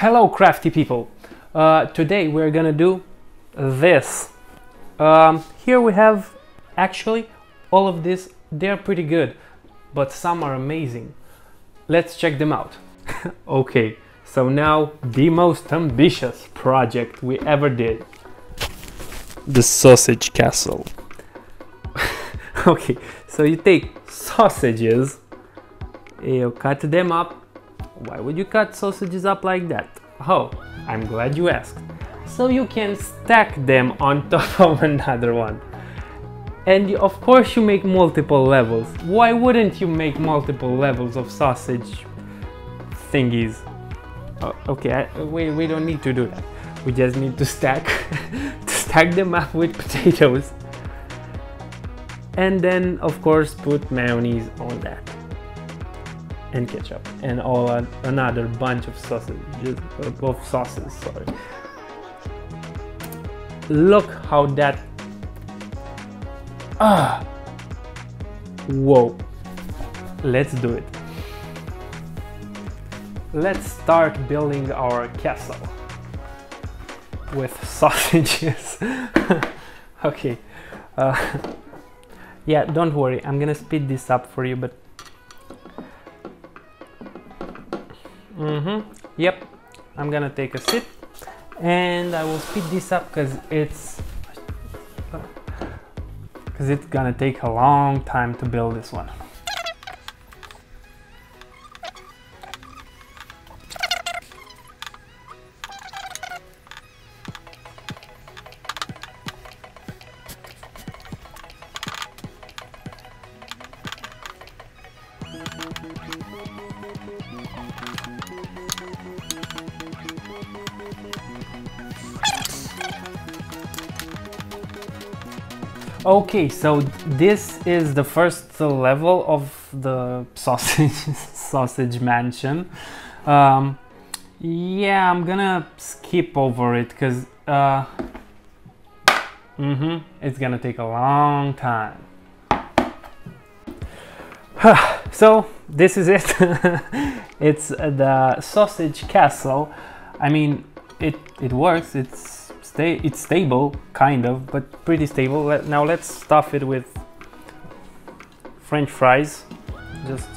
Hello crafty people! Today we're gonna do this. Here we have actually all of this. They're pretty good, but some are amazing. Let's check them out. Okay, so now the most ambitious project we ever did. The sausage castle. Okay, so you take sausages, you cut them up. Why would you cut sausages up like that? Oh, I'm glad you asked. So you can stack them on top of another one. And of course you make multiple levels. Why wouldn't you make multiple levels of sausage thingies? Oh, okay, we don't need to do that. We just need to stack them up with potatoes. And then of course put mayonnaise on that. And ketchup and another bunch of sauces. Sorry. Look how that. Whoa! Let's do it. Let's start building our castle with sausages. Okay. Yeah, don't worry. I'm gonna speed this up for you, but. Yep, I'm gonna take a sip and I will speed this up because it's gonna take a long time to build this one. Okay, so this is the first level of the sausage mansion. Yeah, I'm gonna skip over it because it's gonna take a long time. So this is it. It's the sausage castle. I mean, it works. It's stable, kind of, but pretty stable. Now let's stuff it with French fries. Just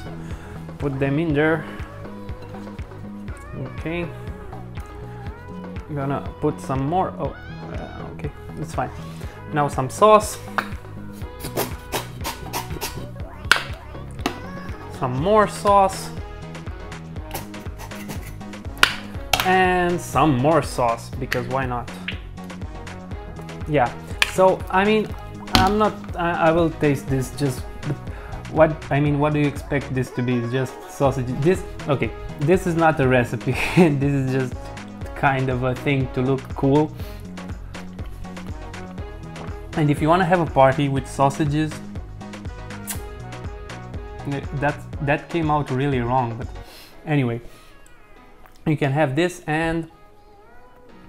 put them in there. Okay. I'm gonna put some more. Oh, okay, it's fine. Now some sauce. Some more sauce. And some more sauce, because why not? Yeah, so I mean, I will taste this. Just what do you expect this to be? It's just sausage. Okay, this is not a recipe. This is just kind of a thing to look cool. And if you want to have a party with sausages, that came out really wrong. But anyway, you can have this and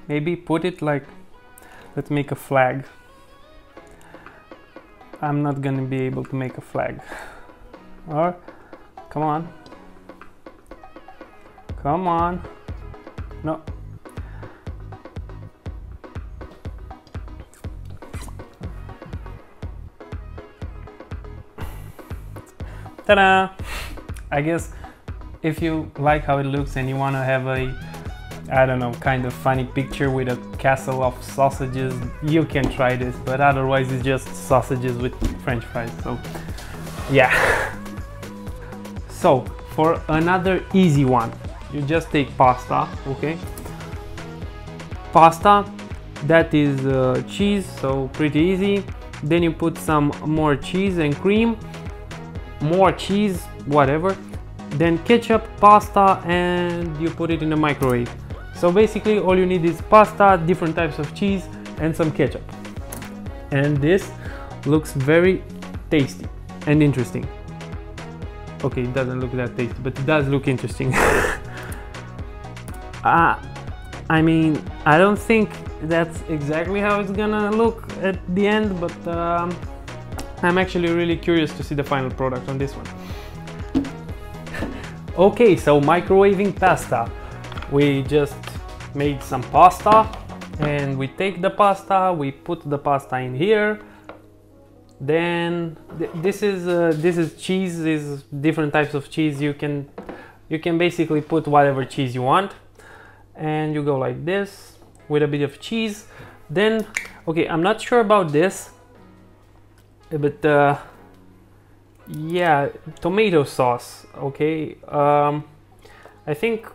maybe put it like. Let's make a flag. I'm not gonna be able to make a flag. Or, come on. Come on. No. Ta-da! I guess if you like how it looks and you wanna have a I don't know, kind of funny picture with a castle of sausages, you can try this, but otherwise it's just sausages with French fries, so yeah. So for another easy one, you just take pasta, okay? Pasta, that is cheese, so pretty easy. Then you put some more cheese and cream, more cheese, whatever. Then ketchup, pasta, and you put it in the microwave. So basically all you need is pasta, different types of cheese, and some ketchup. And this looks very tasty and interesting. Okay, it doesn't look that tasty, but it does look interesting. I mean, I don't think that's exactly how it's gonna look at the end, but I'm actually really curious to see the final product on this one. Okay, so microwaving pasta. we just made some pasta, and we take the pasta, we put the pasta in here. Then this is cheese, is different types of cheese. You can basically put whatever cheese you want, and you go like this with a bit of cheese. Then, okay, I'm not sure about this, but yeah, tomato sauce. Okay, I think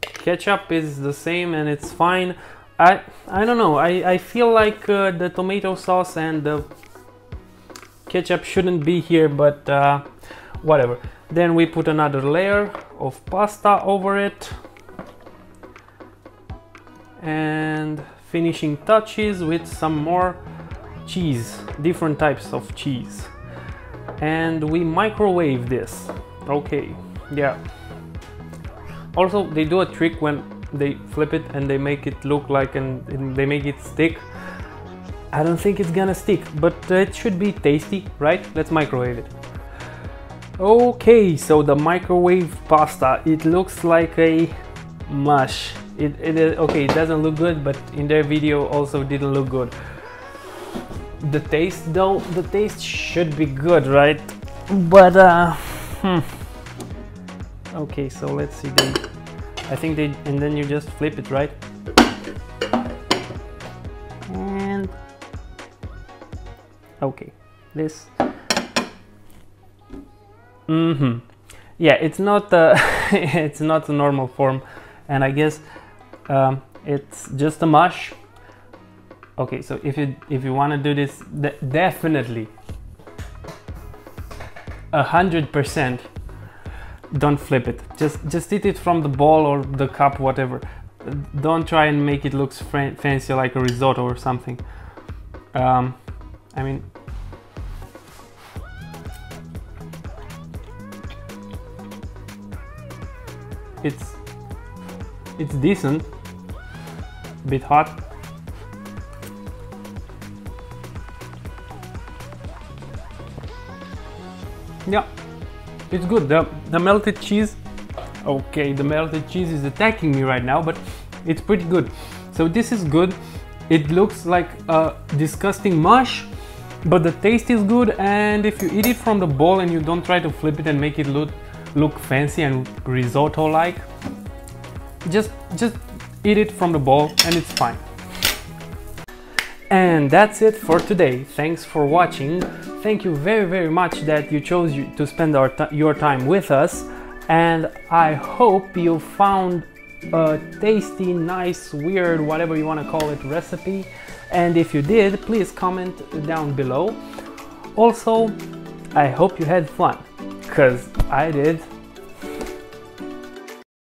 ketchup is the same and it's fine. I don't know, I feel like the tomato sauce and the ketchup shouldn't be here, but whatever. Then we put another layer of pasta over it, and finishing touches with some more cheese, different types of cheese, and we microwave this. Okay, yeah. Also, they do a trick when they flip it and they make it look like and they make it stick. I don't think it's gonna stick, but it should be tasty, right? Let's microwave it. Okay, so the microwave pasta, it looks like a mush. Okay, it doesn't look good, but in their video also didn't look good. The taste though, the taste should be good, right? But okay, so let's see. I think and then you just flip it, right? And okay, this. Yeah, it's not it's not a normal form, and I guess it's just a mush. Okay, so if you want to do this, definitely 100% don't flip it. Just eat it from the bowl or the cup, whatever. Don't try and make it look fancy like a risotto or something. I mean, it's decent, a bit hot. Yeah, it's good. The melted cheese, okay, the melted cheese is attacking me right now, but it's pretty good. So this is good. It looks like a disgusting mush, but the taste is good, and if you eat it from the bowl and you don't try to flip it and make it look fancy and risotto like, just eat it from the bowl and it's fine. And that's it for today. Thanks for watching. Thank you very much that you chose to spend your time with us, and I hope you found a tasty, nice, weird, whatever you want to call it, recipe. And if you did, please comment down below. Also, I hope you had fun, because I did.